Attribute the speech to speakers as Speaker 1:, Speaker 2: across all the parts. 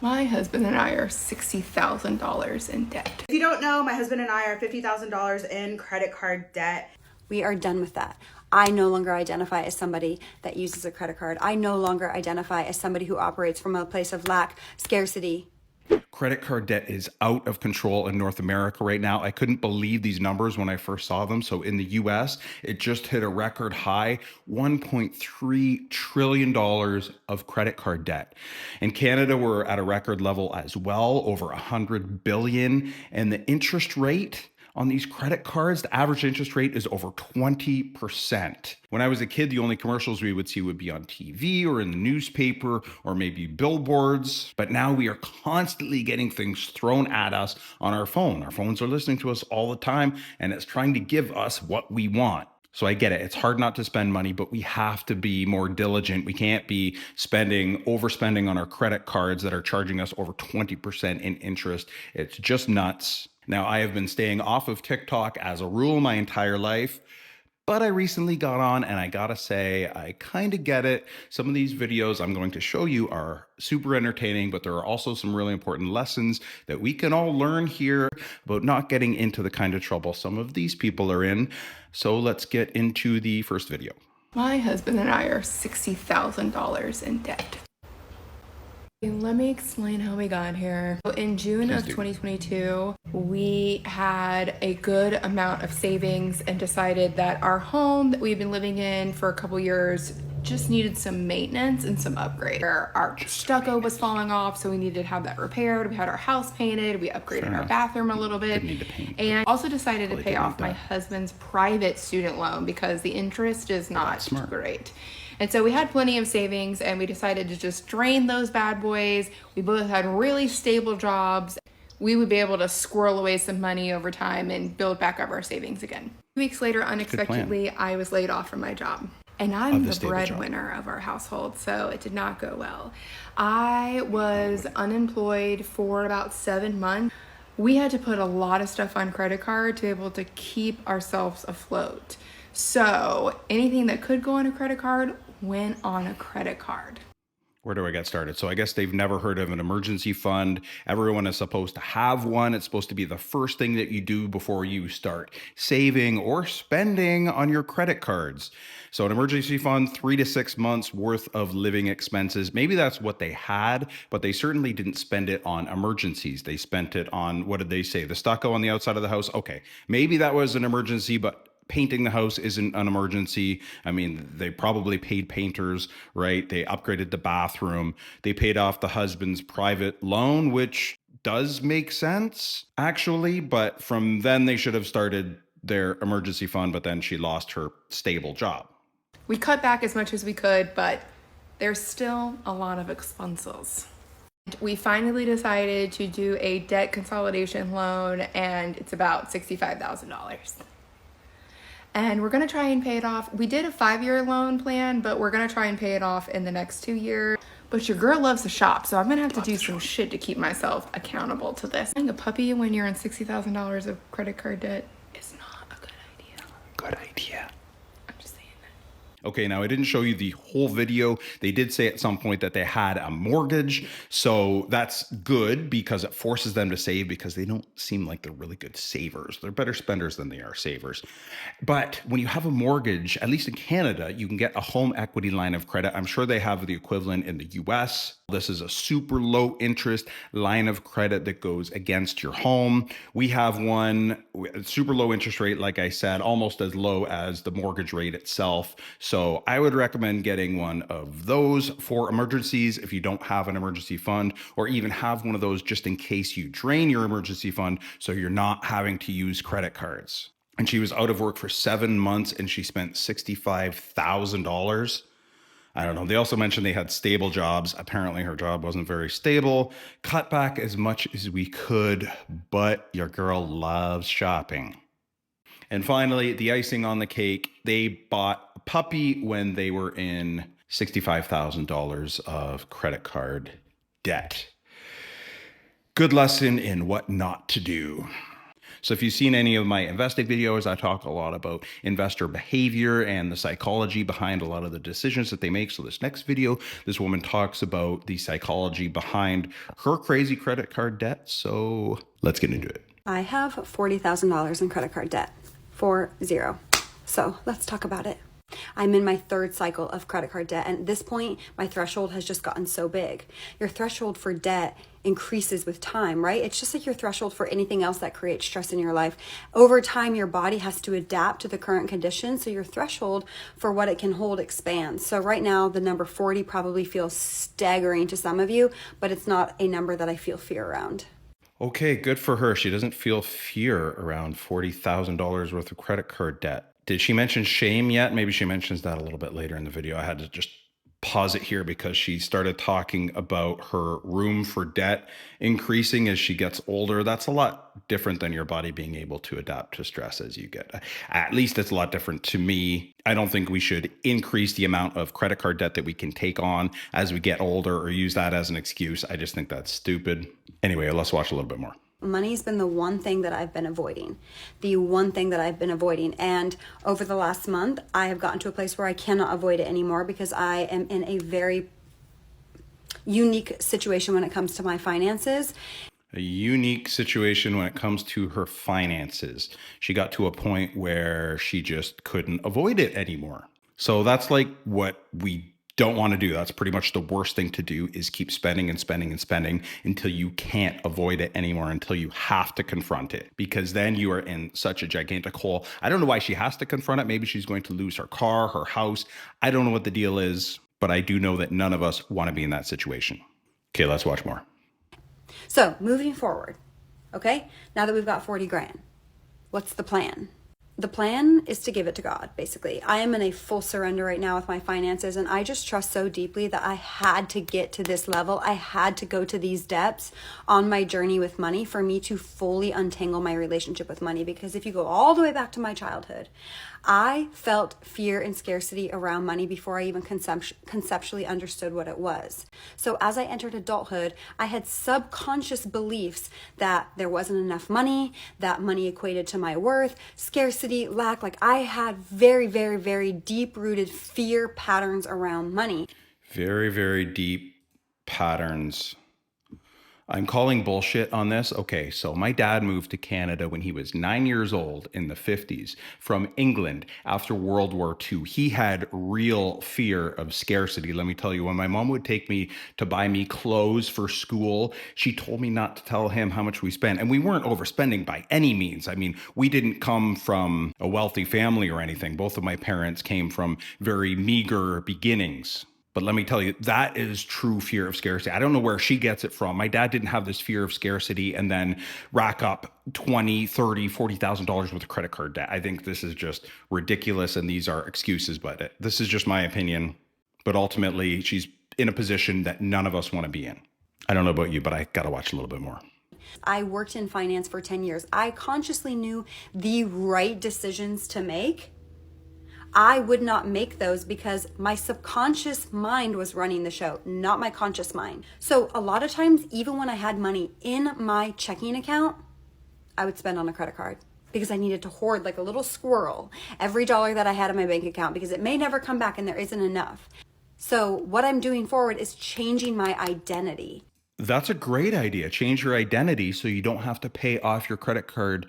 Speaker 1: My husband and I are $60,000 in debt.
Speaker 2: If you don't know, my husband and I are $50,000 in credit card debt.
Speaker 3: We are done with that. I no longer identify as somebody that uses a credit card. I no longer identify as somebody who operates from a place of lack, scarcity.
Speaker 4: Credit card debt is out of control in North America right now. I couldn't believe these numbers when I first saw them. So in the US, it just hit a record high, $1.3 trillion of credit card debt. In Canada, we're at a record level as well, over 100 billion. And the interest rate on these credit cards, the average interest rate is over 20%. When I was a kid, the only commercials we would see would be on TV or in the newspaper or maybe billboards. But now we are constantly getting things thrown at us on our phone. Our phones are listening to us all the time, and it's trying to give us what we want. So I get it. It's hard not to spend money, but we have to be more diligent. We can't be overspending on our credit cards that are charging us over 20% in interest. It's just nuts. Now, I have been staying off of TikTok as a rule my entire life, but I recently got on and I gotta say, I kind of get it. Some of these videos I'm going to show you are super entertaining, but there are also some really important lessons that we can all learn here about not getting into the kind of trouble some of these people are in. So let's get into the first video.
Speaker 1: My husband and I are $60,000 in debt. Let me explain how we got here. So in June of 2022, we had a good amount of savings and decided that our home that we've been living in for a couple years just needed some maintenance and some upgrade. Our stucco was falling off, so we needed to have that repaired. We had our house painted. We upgraded our bathroom a little bit. And also decided to pay off my husband's private student loan because the interest is not great. And so we had plenty of savings and we decided to just drain those bad boys. We both had really stable jobs. We would be able to squirrel away some money over time and build back up our savings again. 2 weeks later, unexpectedly, I was laid off from my job. And I'm the breadwinner of our household, so it did not go well. I was unemployed for about 7 months. We had to put a lot of stuff on credit card to be able to keep ourselves afloat. So anything that could go on a credit card went on a credit card.
Speaker 4: Where do I get started? So I guess they've never heard of an emergency fund. Everyone is supposed to have one. It's supposed to be the first thing that you do before you start saving or spending on your credit cards. So an emergency fund, 3 to 6 months worth of living expenses. Maybe that's what they had, but they certainly didn't spend it on emergencies. They spent it on, what did they say? The stucco on the outside of the house. Okay, maybe that was an emergency, but painting the house isn't an emergency. I mean, they probably paid painters, right? They upgraded the bathroom. They paid off the husband's private loan, which does make sense, actually. But from then they should have started their emergency fund, but then she lost her stable job.
Speaker 1: We cut back as much as we could, but there's still a lot of expenses. We finally decided to do a debt consolidation loan, and it's about $65,000. And we're gonna try and pay it off. We did a 5-year loan plan, but we're gonna try and pay it off in the next 2 years. But your girl loves to shop, so I'm gonna have to do some shit to keep myself accountable to this. Buying a puppy when you're in $60,000 of credit card debt is not a good idea.
Speaker 4: Good idea.
Speaker 1: I'm just saying that.
Speaker 4: Okay, now I didn't show you the whole video. They did say at some point that they had a mortgage. So that's good because it forces them to save because they don't seem like they're really good savers. They're better spenders than they are savers. But when you have a mortgage, at least in Canada, you can get a home equity line of credit. I'm sure they have the equivalent in the US. This is a super low interest line of credit that goes against your home. We have one super low interest rate, like I said, almost as low as the mortgage rate itself. So I would recommend getting one of those for emergencies if you don't have an emergency fund, or even have one of those just in case you drain your emergency fund so you're not having to use credit cards. And she was out of work for 7 months and she spent $65,000. I don't know. They also mentioned they had stable jobs. Apparently her job wasn't very stable. Cut back as much as we could, but your girl loves shopping. And finally, the icing on the cake, they bought a puppy when they were in $65,000 of credit card debt. Good lesson in what not to do. So if you've seen any of my investing videos, I talk a lot about investor behavior and the psychology behind a lot of the decisions that they make. So this next video, this woman talks about the psychology behind her crazy credit card debt. So let's get into it.
Speaker 3: I have $40,000 in credit card debt. 40. So let's talk about it. I'm in my third cycle of credit card debt, and at this point, my threshold has just gotten so big. Your threshold for debt increases with time, right? It's just like your threshold for anything else that creates stress in your life. Over time, your body has to adapt to the current conditions, so your threshold for what it can hold expands. So right now, the number 40 probably feels staggering to some of you, but it's not a number that I feel fear around.
Speaker 4: Okay, good for her. She doesn't feel fear around $40,000 worth of credit card debt. Did she mention shame yet? Maybe she mentions that a little bit later in the video. I had to just pause it here because she started talking about her room for debt increasing as she gets older. That's a lot different than your body being able to adapt to stress as you get. At least it's a lot different to me. I don't think we should increase the amount of credit card debt that we can take on as we get older or use that as an excuse. I just think that's stupid. Anyway, let's watch a little bit more.
Speaker 3: Money's been the one thing that I've been avoiding. And over the last month, I have gotten to a place where I cannot avoid it anymore because I am in a very unique situation when it comes to my finances.
Speaker 4: A unique situation when it comes to her finances. She got to a point where she just couldn't avoid it anymore. So that's like what we don't want to do. That's pretty much the worst thing to do, is keep spending and spending and spending until you can't avoid it anymore, until you have to confront it, because then you are in such a gigantic hole. I don't know why she has to confront it. Maybe she's going to lose her car, her house. I don't know what the deal is, but I do know that none of us want to be in that situation. Okay, let's watch more.
Speaker 3: So moving forward, okay, now that we've got 40 grand, what's the plan? The plan is to give it to God, basically. I am in a full surrender right now with my finances, and I just trust so deeply that I had to get to this level. I had to go to these depths on my journey with money for me to fully untangle my relationship with money. Because if you go all the way back to my childhood, I felt fear and scarcity around money before I even conceptually understood what it was. So as I entered adulthood, I had subconscious beliefs that there wasn't enough money, that money equated to my worth, scarcity, lack. Like I had very, very, very deep-rooted fear patterns around money.
Speaker 4: Very, very deep patterns. I'm calling bullshit on this. Okay, so my dad moved to Canada when he was 9 years old in the 50s from England after World War II. He had real fear of scarcity. Let me tell you, when my mom would take me to buy me clothes for school, she told me not to tell him how much we spent. And we weren't overspending by any means. I mean, we didn't come from a wealthy family or anything. Both of my parents came from very meager beginnings. But let me tell you, that is true fear of scarcity. I don't know where she gets it from. My dad didn't have this fear of scarcity and then rack up $20,000, $30,000, $40,000 worth of credit card debt. I think this is just ridiculous, and these are excuses, but this is just my opinion. But ultimately, she's in a position that none of us want to be in. I don't know about you, but I got to watch a little bit more.
Speaker 3: I worked in finance for 10 years. I consciously knew the right decisions to make. I would not make those because my subconscious mind was running the show, not my conscious mind. So a lot of times, even when I had money in my checking account, I would spend on a credit card because I needed to hoard like a little squirrel every dollar that I had in my bank account because it may never come back and there isn't enough. So what I'm doing forward is changing my identity.
Speaker 4: That's a great idea. Change your identity so you don't have to pay off your credit card.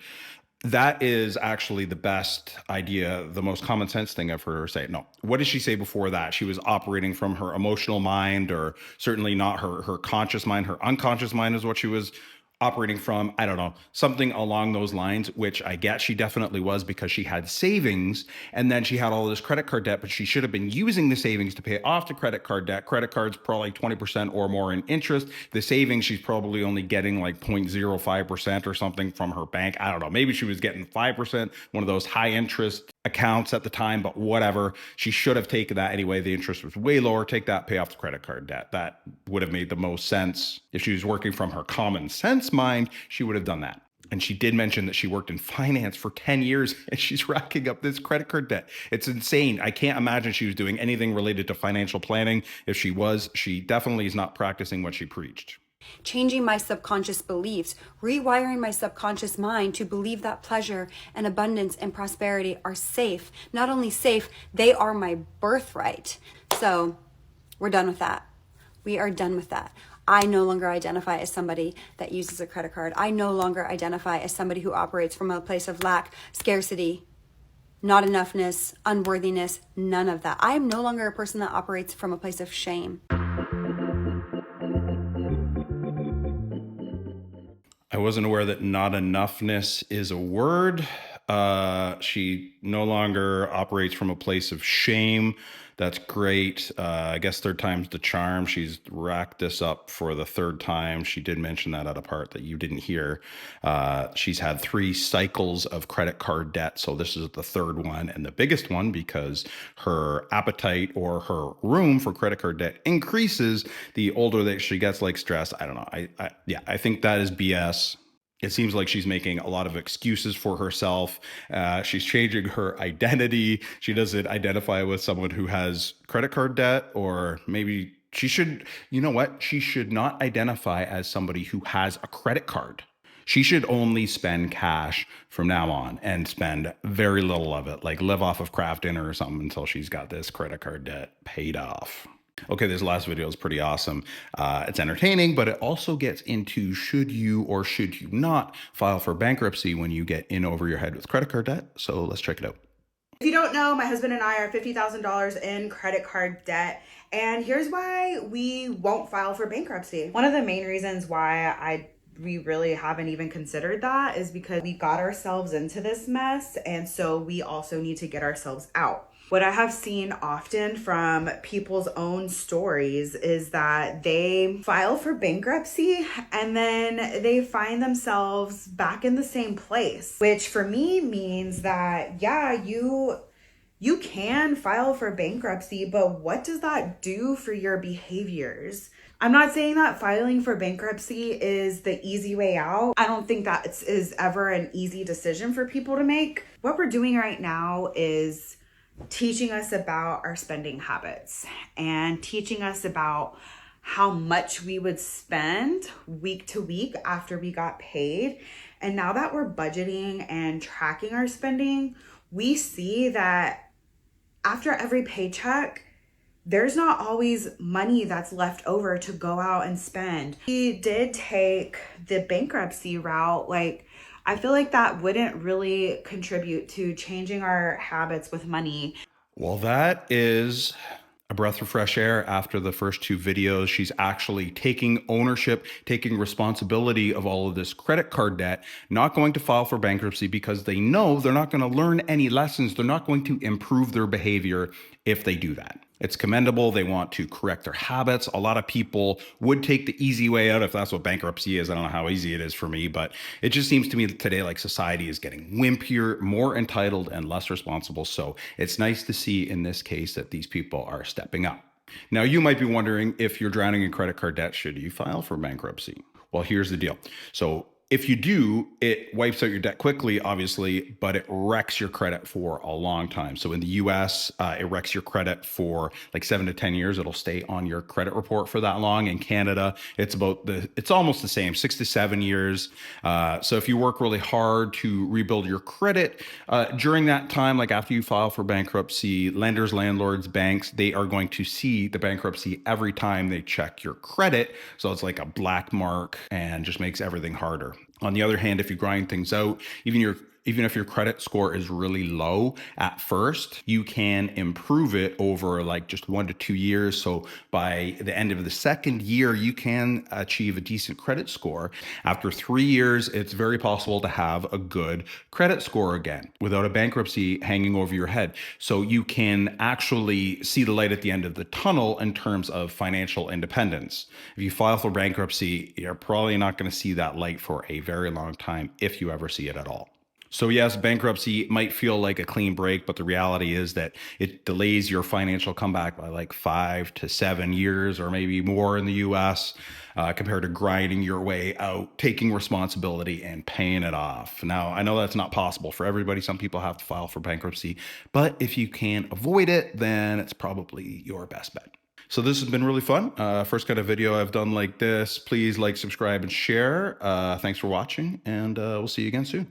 Speaker 4: That is actually the best idea, the most common sense thing I've heard her say. No, what did she say before that? She was operating from her emotional mind, or certainly not her conscious mind. Her unconscious mind is what she was operating from. I don't know, something along those lines, which I get she definitely was, because she had savings and then she had all this credit card debt, but she should have been using the savings to pay off the credit card debt. Credit cards probably 20% or more in interest. The savings, she's probably only getting like 0.05% or something from her bank. I don't know. Maybe she was getting 5%, one of those high interest accounts at the time, but whatever. She should have taken that anyway. The interest was way lower. Take that, pay off the credit card debt. That would have made the most sense. If she was working from her common sense mind, she would have done that. And she did mention that she worked in finance for 10 years and she's racking up this credit card debt. It's insane. I can't imagine she was doing anything related to financial planning. If she was, she definitely is not practicing what she preached.
Speaker 3: changing my subconscious beliefs, rewiring my subconscious mind to believe that pleasure and abundance and prosperity are safe. Not only safe, they are my birthright. So we're done with that. We are done with that. I no longer identify as somebody that uses a credit card. I no longer identify as somebody who operates from a place of lack, scarcity, not enoughness, unworthiness, none of that. I am no longer a person that operates from a place of shame.
Speaker 4: I wasn't aware that not enoughness is a word. She no longer operates from a place of shame. That's great. I guess third time's the charm. She's racked this up for the third time. She did mention that at a part that you didn't hear. She's had 3 cycles of credit card debt. So this is the third one and the biggest one because her appetite or her room for credit card debt increases the older that she gets, like stress. I don't know. I think that is BS. It seems like she's making a lot of excuses for herself. She's changing her identity. She doesn't identify with someone who has credit card debt, or maybe she should, you know what? She should not identify as somebody who has a credit card. She should only spend cash from now on and spend very little of it, like live off of Kraft Dinner or something until she's got this credit card debt paid off. Okay, this last video is pretty awesome. It's entertaining, but it also gets into should you or should you not file for bankruptcy when you get in over your head with credit card debt. So let's check it out.
Speaker 2: If you don't know, my husband and I are $50,000 in credit card debt. And here's why we won't file for bankruptcy. One of the main reasons why we really haven't even considered that is because we got ourselves into this mess. And so we also need to get ourselves out. What I have seen often from people's own stories is that they file for bankruptcy and then they find themselves back in the same place, which for me means that, yeah, you can file for bankruptcy, but what does that do for your behaviors? I'm not saying that filing for bankruptcy is the easy way out. I don't think that is ever an easy decision for people to make. What we're doing right now is teaching us about our spending habits and teaching us about how much we would spend week to week after we got paid. And now that we're budgeting and tracking our spending, we see that after every paycheck, there's not always money that's left over to go out and spend. We did take the bankruptcy route. I feel like that wouldn't really contribute to changing our habits with money.
Speaker 4: Well, that is a breath of fresh air after the first 2 videos. She's actually taking ownership, taking responsibility of all of this credit card debt, not going to file for bankruptcy because they know they're not going to learn any lessons. They're not going to improve their behavior if they do that. It's commendable. They want to correct their habits. A lot of people would take the easy way out if that's what bankruptcy is. I don't know how easy it is for me, but it just seems to me that today, like, society is getting wimpier, more entitled, and less responsible. So it's nice to see in this case that these people are stepping up. Now, you might be wondering, if you're drowning in credit card debt, should you file for bankruptcy? Well, here's the deal. So if you do, it wipes out your debt quickly, obviously, but it wrecks your credit for a long time. So in the US, it wrecks your credit for like 7 to 10 years. It'll stay on your credit report for that long. In Canada, it's almost the same, 6 to 7 years. So if you work really hard to rebuild your credit during that time, like after you file for bankruptcy, lenders, landlords, banks, they are going to see the bankruptcy every time they check your credit. So it's like a black mark and just makes everything harder. On the other hand, if you grind things out, even if your credit score is really low at first, you can improve it over like just 1 to 2 years. So by the end of the second year, you can achieve a decent credit score. After 3 years, it's very possible to have a good credit score again without a bankruptcy hanging over your head. So you can actually see the light at the end of the tunnel in terms of financial independence. If you file for bankruptcy, you're probably not going to see that light for a very long time, if you ever see it at all. So yes, bankruptcy might feel like a clean break, but the reality is that it delays your financial comeback by like 5 to 7 years or maybe more in the US compared to grinding your way out, taking responsibility and paying it off. Now, I know that's not possible for everybody. Some people have to file for bankruptcy, but if you can avoid it, then it's probably your best bet. So this has been really fun. First kind of video I've done like this. Please like, subscribe, and share. Thanks for watching, and we'll see you again soon.